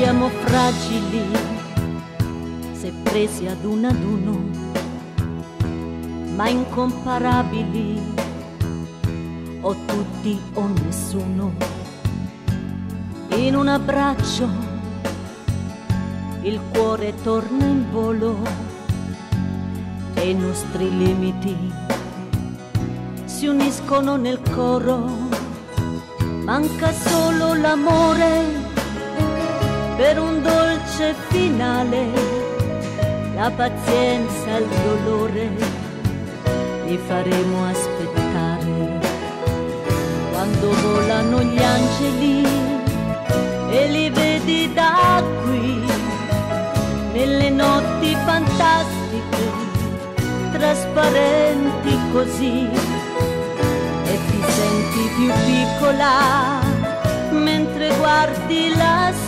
siamo fragili se presi ad uno, ma incomparabili, o tutti o nessuno. In un abbraccio il cuore torna in volo e i nostri limiti si uniscono nel coro. Manca solo l'amore per un dolce finale, la pazienza e il dolore li faremo aspettare. Quando volano gli angeli e li vedi da qui, nelle notti fantastiche, trasparenti così, e ti senti più piccola mentre guardi lassù,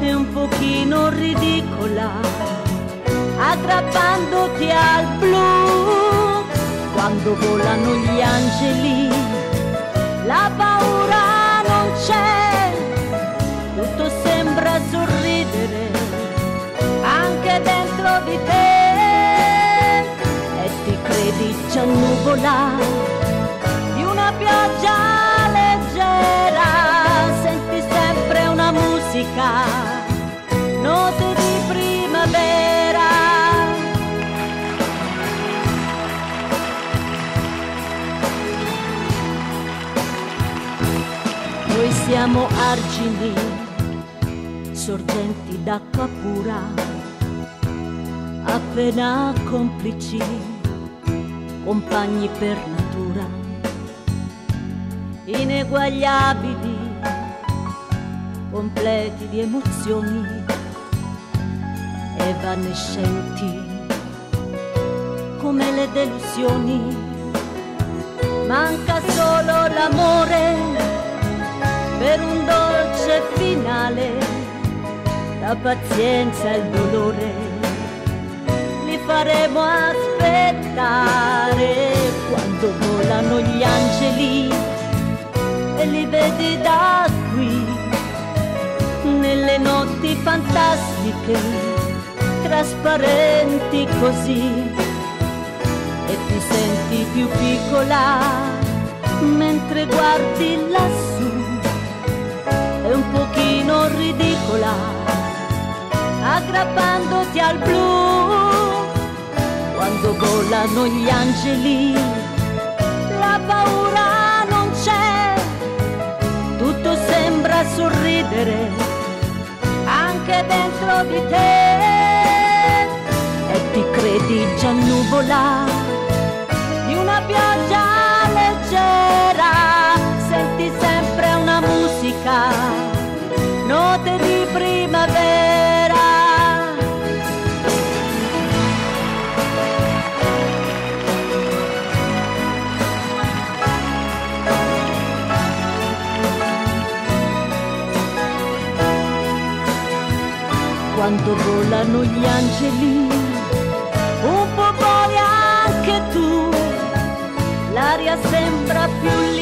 e un pochino ridicola aggrappandoti al blu. Quando volano gli angeli la paura non c'è, tutto sembra sorridere anche dentro di te, e ti credi già nuvola di una pioggia leggera. Senti sempre una musica, note di primavera. Noi siamo argini, sorgenti d'acqua pura, appena complici, compagni per natura, ineguagliabili, completi di emozioni, evanescenti come le delusioni. Manca solo l'amore per un dolce finale, la pazienza e il dolore li faremo aspettare. Quando volano gli angeli e li vedi da qui, nelle notti fantastiche, trasparenti così, e ti senti più piccola mentre guardi lassù, e un pochino ridicola aggrappandoti al blu. Quando volano gli angeli la paura non c'è, tutto sembra sorridere anche dentro di te, e ti credi già nuvola di una pioggia leggera. Senti sempre una musica, note di primavera. Quando volano gli angeli, un po' poi anche tu, l'aria sembra più libera.